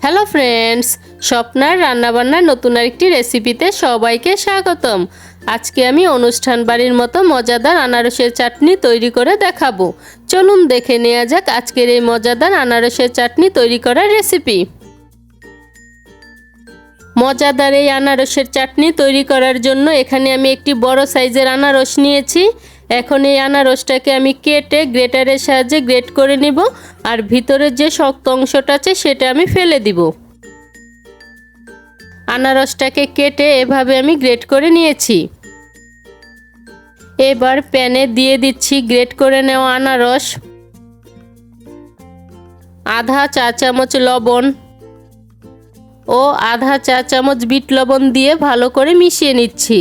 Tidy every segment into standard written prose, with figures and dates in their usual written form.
Hello friends, স্বপ্নার রান্নাবান্নার নতুন আরেকটি রেসিপিতে সবাইকে স্বাগতম। আজকে আমি অনুষ্ঠান বাড়ির মতো মজাদার আনারসের চাটনি তৈরি করে দেখাবো। চলুন দেখে নেওয়া যাক আজকের এই মজাদার আনারসের চাটনি তৈরি করার রেসিপি। মজাদার এই আনারসের চাটনি তৈরি করার জন্য এখানে আমি একটি বড় সাইজের আনারস নিয়েছি। এখন এই আনারসটাকে আমি কেটে গ্রেটারের সাহায্যে গ্রেট করে নিব, আর ভিতরের যে শক্ত অংশটা আছে সেটা আমি ফেলে দিব। আনারসটাকে কেটে এভাবে আমি গ্রেট করে নিয়েছি। এবার প্যানে দিয়ে দিচ্ছি গ্রেট করে নেওয়া আনারস, আধা চা চামচ লবণ ও আধা চা চামচ বিট লবণ দিয়ে ভালো করে মিশিয়ে নিচ্ছি।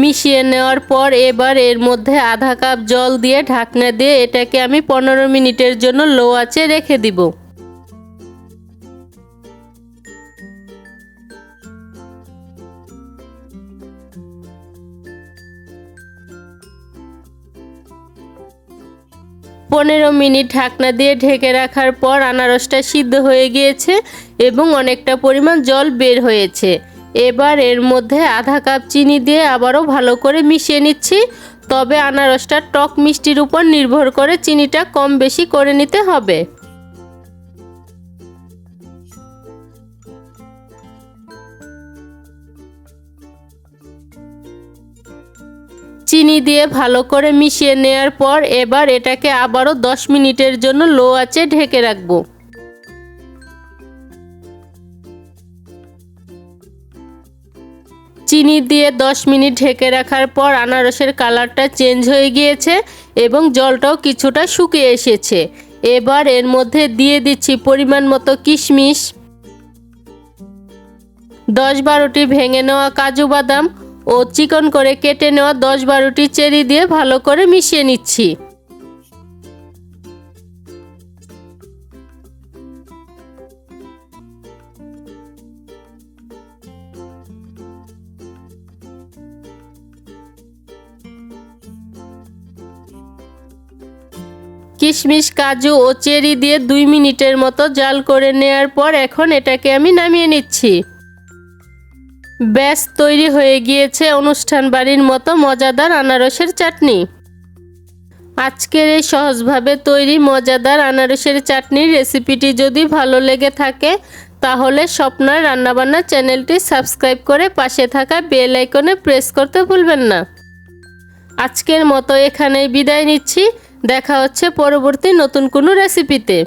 মিশিয়ে নেওয়ার পর এবার এর মধ্যে আধা কাপ জল দিয়ে ঢাকনা দিয়ে এটাকে আমি 15 মিনিটের জন্য লো আঁচে রেখে দিব। পনেরো মিনিট ঢাকনা দিয়ে ঢেকে রাখার পর আনারসটা সিদ্ধ হয়ে গিয়েছে এবং অনেকটা পরিমাণ জল বের হয়েছে। এবার এর মধ্যে আধা কাপ চিনি দিয়ে আবারও ভালো করে মিশিয়ে নিচ্ছি। তবে আনারসটা টক মিষ্টির উপর নির্ভর করে চিনিটা কম বেশি করে নিতে হবে। চিনি দিয়ে ভালো করে মিশিয়ে নেওয়ার পর এবার এটাকে আবারও 10 মিনিটের জন্য লো আঁচে ঢেকে রাখবো। চিনি দিয়ে 10 মিনিট ঢেকে রাখার পর আনারসের কালারটা চেঞ্জ হয়ে গিয়েছে এবং জলটাও কিছুটা শুকিয়ে এসেছে। এবার এর মধ্যে দিয়ে দিচ্ছি পরিমাণ মতো কিশমিশ, 10-12টি ভেঙে নেওয়া কাজু বাদাম ও চিকন করে কেটে নেওয়া 10-12টি চেরি দিয়ে ভালো করে মিশিয়ে নিচ্ছি। কিশমিশ, কাজু ও চেরি দিয়ে 2 মিনিটের মতো জাল করে নেওয়ার পর এখন এটাকে আমি নামিয়ে নিচ্ছি। ব্যাস তৈরি হয়ে গিয়েছে অনুষ্ঠান বাড়ির মতো মজাদার আনারসের চাটনি। আজকের এই সহজভাবে তৈরি মজাদার আনারসের চাটনির রেসিপিটি যদি ভালো লেগে থাকে তাহলে স্বপ্নার রান্নাবান্না চ্যানেলটি সাবস্ক্রাইব করে পাশে থাকা বেল আইকনে প্রেস করতে ভুলবেন না। আজকের মতো এখানেই বিদায় নিচ্ছি। দেখা হচ্ছে পরবর্তী নতুন কোনো রেসিপিতে।